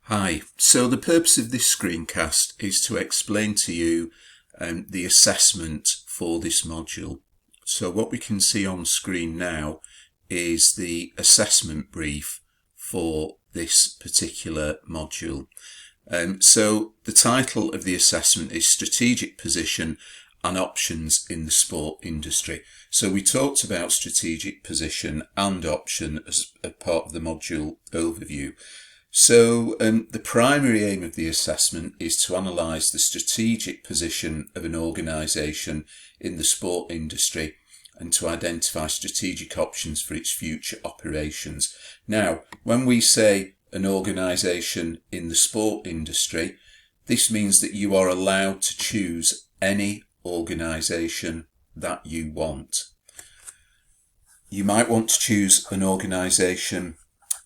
Hi, so the purpose of this screencast is to explain to you the assessment for this module. So what we can see on screen now is the assessment brief for this particular module. So the title of the assessment is Strategic Position and Options in the Sport Industry. So we talked about strategic position and option as a part of the module overview. So the primary aim of the assessment is to analyse the strategic position of an organisation in the sport industry and to identify strategic options for its future operations. Now, when we say an organisation in the sport industry, this means that you are allowed to choose any organisation that you want. You might want to choose an organisation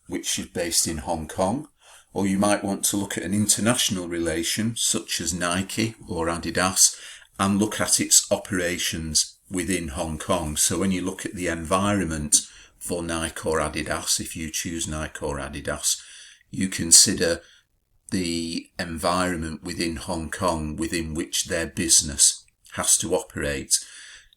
which is based in Hong Kong, or you might want to look at an international relation such as Nike or Adidas and look at its operations within Hong Kong. So when you look at the environment for Nike or Adidas, if you choose Nike or Adidas, you consider the environment within Hong Kong within which their business has to operate.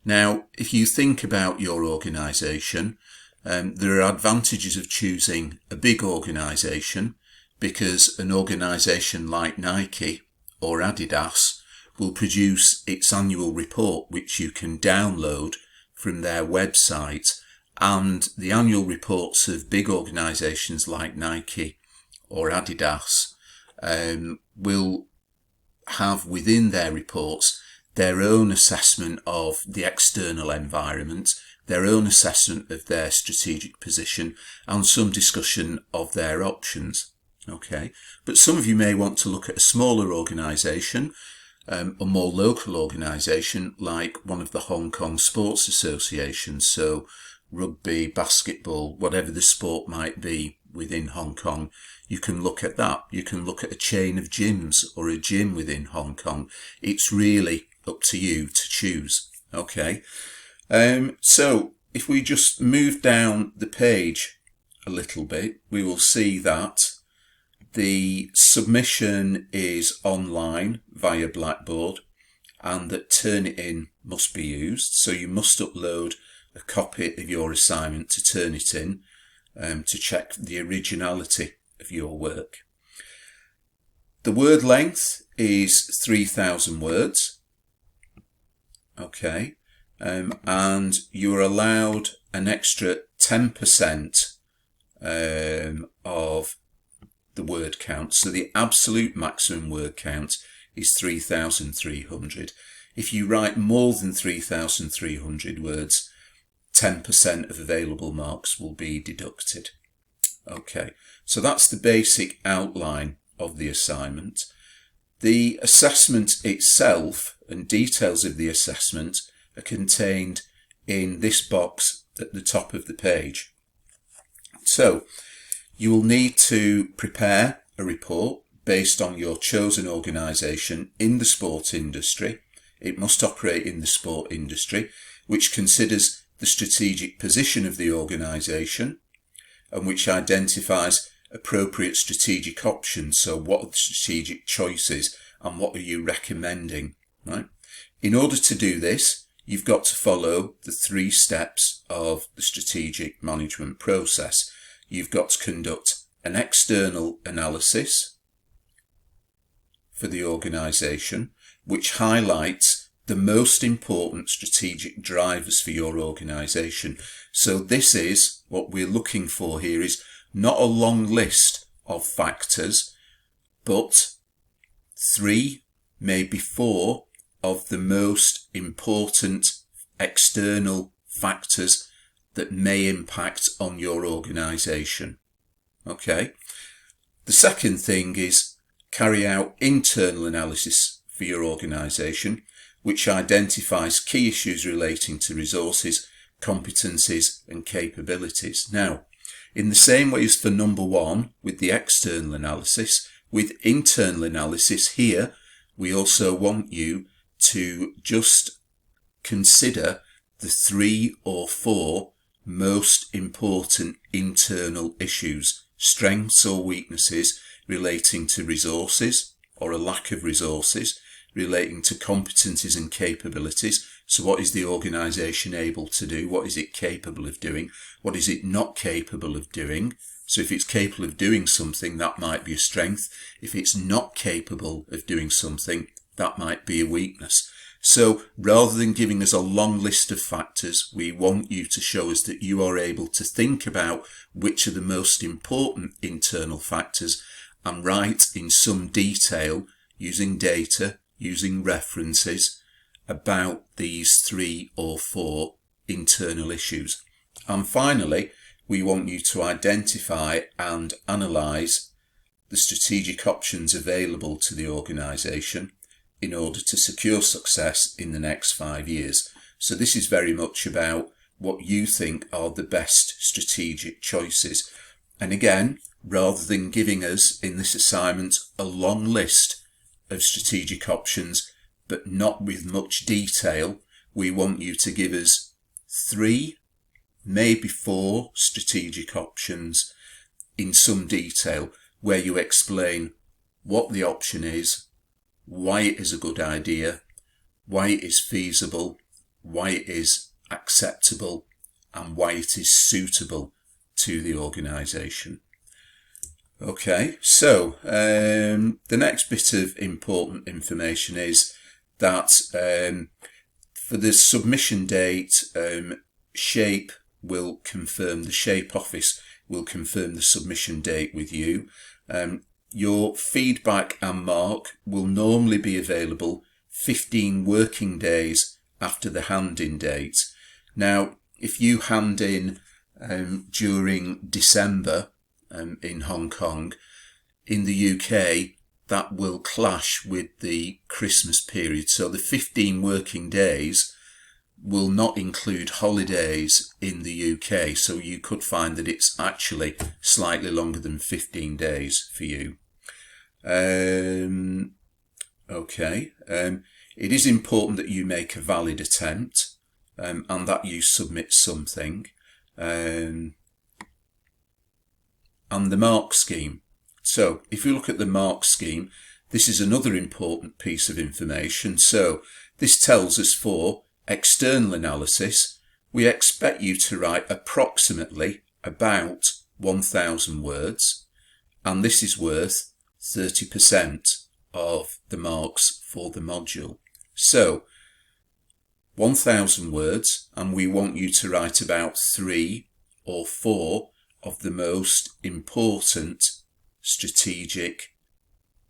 Now, if you think about your organisation, there are advantages of choosing a big organisation because an organisation like Nike or Adidas will produce its annual report which you can download from their website, and the annual reports of big organisations like Nike or Adidas will have within their reports their own assessment of the external environment, their own assessment of their strategic position, and some discussion of their options. Okay, but some of you may want to look at a smaller organisation, a more local organisation like one of the Hong Kong sports associations, so rugby, basketball, whatever the sport might be within Hong Kong. You can look at that. You can look at a chain of gyms or a gym within Hong Kong. It's really up to you to choose. Okay. So if we just move down the page a little bit, we will see that the submission is online via Blackboard and that Turnitin must be used. So you must upload a copy of your assignment to Turnitin to check the originality of your work. The word length is 3,000 words. Okay. And you are allowed an extra 10% of the word count. So the absolute maximum word count is 3,300. If you write more than 3,300 words, 10% of available marks will be deducted. Okay, so that's the basic outline of the assignment. The assessment itself and details of the assessment are contained in this box at the top of the page. So you will need to prepare a report based on your chosen organisation in the sport industry. It must operate in the sport industry, which considers the strategic position of the organisation and which identifies appropriate strategic options. So what are the strategic choices and what are you recommending, right? In order to do this, you've got to follow the 3 steps of the strategic management process. You've got to conduct an external analysis for the organisation, which highlights the most important strategic drivers for your organisation. So this is what we're looking for here, is not a long list of factors, but 3, maybe 4 of the most important external factors that may impact on your organisation. Okay. The second thing is carry out internal analysis for your organisation, which identifies key issues relating to resources, competencies and capabilities. Now, in the same way as for number 1 with the external analysis, with internal analysis here, we also want you to just consider the 3 or 4 most important internal issues strengths or weaknesses relating to resources or a lack of resources, relating to competencies and capabilities. So what is the organisation able to do? What is it capable of doing? What is it not capable of doing? So if it's capable of doing something, that might be a strength. If it's not capable of doing something, that might be a weakness. So rather than giving us a long list of factors, we want you to show us that you are able to think about which are the most important internal factors and write in some detail, using data, using references, about these 3 or 4 internal issues. And finally, we want you to identify and analyse the strategic options available to the organisation in order to secure success in the next 5 years. So this is very much about what you think are the best strategic choices. And again, rather than giving us in this assignment a long list of strategic options, but not with much detail, we want you to give us 3, maybe 4 strategic options in some detail, where you explain what the option is, why it is a good idea, why it is feasible, why it is acceptable, and why it is suitable to the organisation. Okay, so the next bit of important information is that for the submission date, SHAPE will confirm, the SHAPE office will confirm the submission date with you. Your feedback and mark will normally be available 15 working days after the hand-in date. Now, if you hand in during December in Hong Kong, in the UK, that will clash with the Christmas period. So the 15 working days will not include holidays in the UK. So you could find that it's actually slightly longer than 15 days for you. It is important that you make a valid attempt and that you submit something. And the mark scheme. So if you look at the mark scheme, this is another important piece of information. So this tells us for external analysis, we expect you to write approximately about 1,000 words, and this is worth 30% of the marks for the module. So 1,000 words, and we want you to write about 3 or 4 of the most important strategic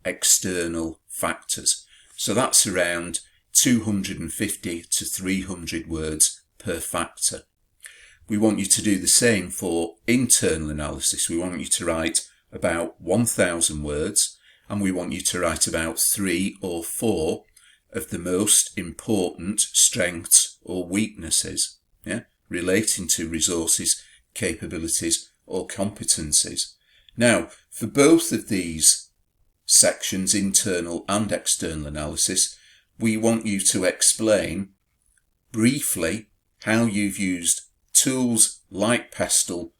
external factors. So that's around 250 to 300 words per factor. We want you to do the same for internal analysis. We want you to write about 1,000 words, and we want you to write about 3 or 4 of the most important strengths or weaknesses, relating to resources, capabilities, or competencies. Now, for both of these sections, internal and external analysis, we want you to explain briefly how you've used tools like Pestle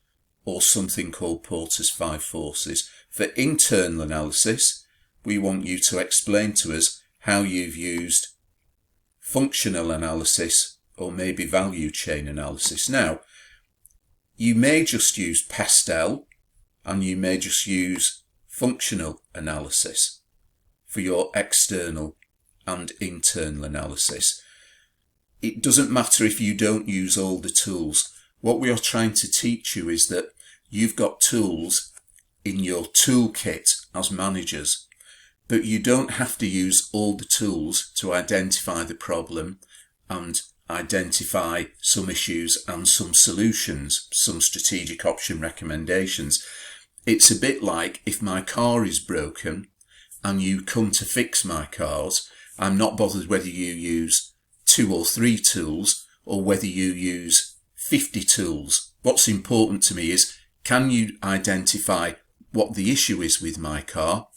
or something called Porter's 5 Forces. For internal analysis, we want you to explain to us how you've used functional analysis or maybe value chain analysis. Now, you may just use Pestle and you may just use functional analysis for your external and internal analysis. It doesn't matter if you don't use all the tools. What we are trying to teach you is that you've got tools in your toolkit as managers, but you don't have to use all the tools to identify the problem and identify some issues and some solutions, some strategic option recommendations. It's a bit like if my car is broken and you come to fix my cars, I'm not bothered whether you use 2 or 3 tools or whether you use 50 tools. What's important to me is, can you identify what the issue is with my car?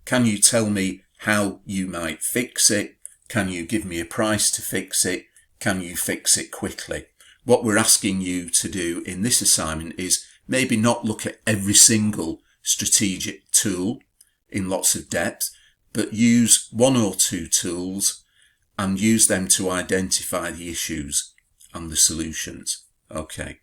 Can you tell me how you might fix it? Can you give me a price to fix it? Can you fix it quickly? What we're asking you to do in this assignment is maybe not look at every single strategic tool in lots of depth, but use one or two tools and use them to identify the issues and the solutions. Okay,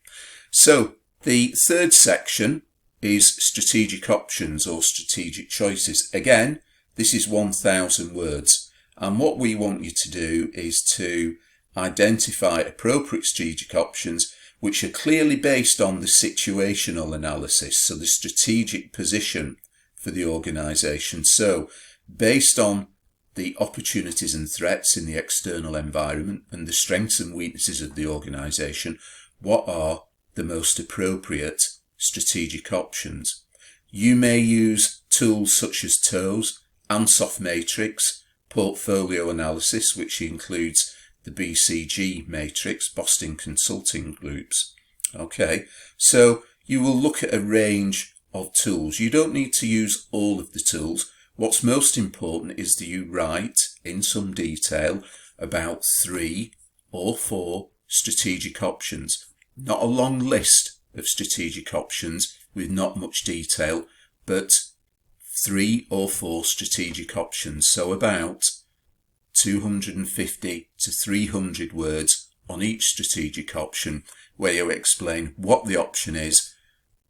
so the third section is strategic options or strategic choices. Again, this is 1,000 words, and what we want you to do is to identify appropriate strategic options which are clearly based on the situational analysis, so the strategic position for the organisation. So based on the opportunities and threats in the external environment and the strengths and weaknesses of the organisation, what are the most appropriate strategic options? You may use tools such as TOES, Ansoff Matrix, portfolio analysis, which includes the BCG matrix, Boston Consulting Groups. Okay, so you will look at a range of tools. You don't need to use all of the tools. What's most important is that you write in some detail about 3 or 4 strategic options. Not a long list of strategic options with not much detail, but 3 or 4 strategic options. So about 250 to 300 words on each strategic option, where you explain what the option is,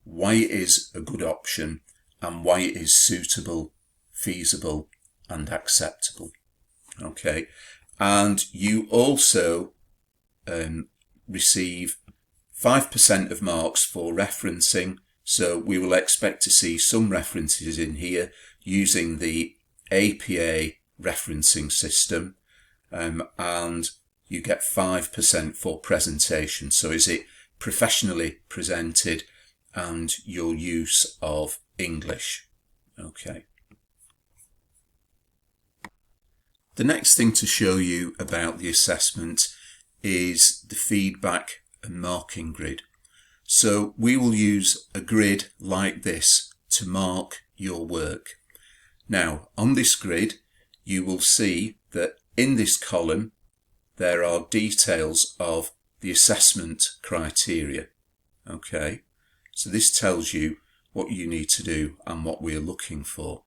why it is a good option, and why it is suitable, feasible, and acceptable. Okay, and you also receive 5% of marks for referencing, so we will expect to see some references in here using the APA referencing system, and you get 5% for presentation. So is it professionally presented and your use of English? Okay. The next thing to show you about the assessment is the feedback and marking grid. So we will use a grid like this to mark your work. Now on this grid you will see that in this column there are details of the assessment criteria. Okay, so this tells you what you need to do and what we're looking for.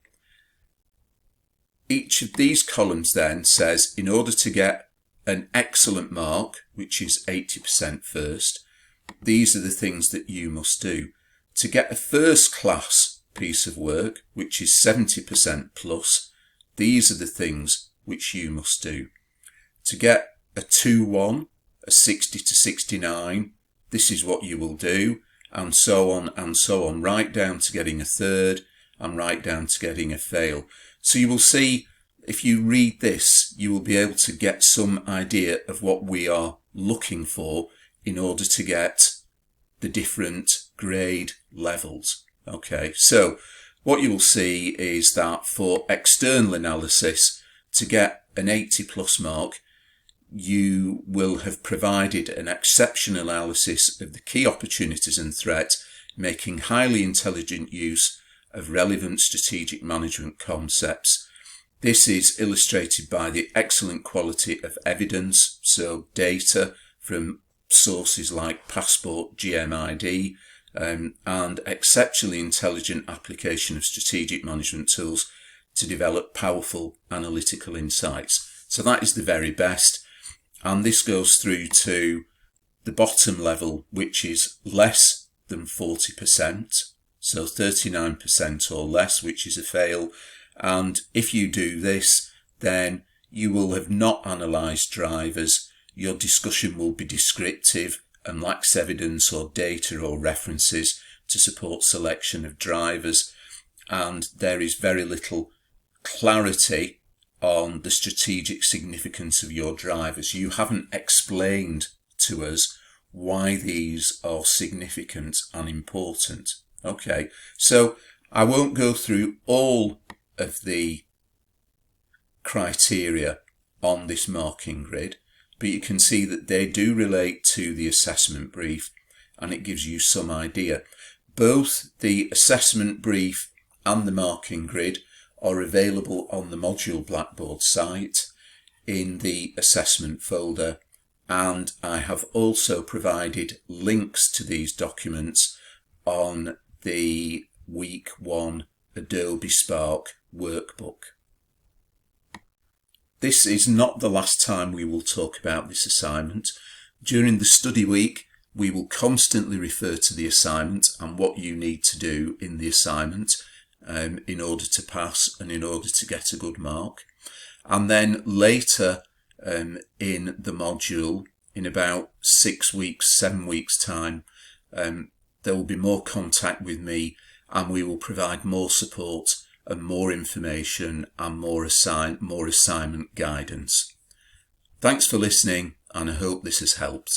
Each of these columns then says, in order to get an excellent mark, which is 80% first, these are the things that you must do. To get a first class piece of work, which is 70% plus, these are the things which you must do. To get a 2-1, a 60 to 69, this is what you will do, and so on, right down to getting a third and right down to getting a fail. So you will see, if you read this, you will be able to get some idea of what we are looking for in order to get the different grade levels. Okay, so what you will see is that for external analysis, to get an 80 plus mark, you will have provided an exceptional analysis of the key opportunities and threats, making highly intelligent use of relevant strategic management concepts. This is illustrated by the excellent quality of evidence, so data from sources like Passport, GMID, and exceptionally intelligent application of strategic management tools to develop powerful analytical insights. So that is the very best, and this goes through to the bottom level, which is less than 40%, so 39% or less, which is a fail. And if you do this, then you will have not analysed drivers. Your discussion will be descriptive and lacks evidence or data or references to support selection of drivers, and there is very little clarity on the strategic significance of your drivers. You haven't explained to us why these are significant and important. Okay, so I won't go through all of the criteria on this marking grid, but you can see that they do relate to the assessment brief, and it gives you some idea. Both the assessment brief and the marking grid are available on the module Blackboard site in the assessment folder, and I have also provided links to these documents on the Week 1 Adobe Spark workbook. This is not the last time we will talk about this assignment. During the study week, we will constantly refer to the assignment and what you need to do in the assignment in order to pass and in order to get a good mark. And then later in the module, in about 6 weeks, 7 weeks time, there will be more contact with me and we will provide more support and more information and more assignment guidance. Thanks for listening, and I hope this has helped.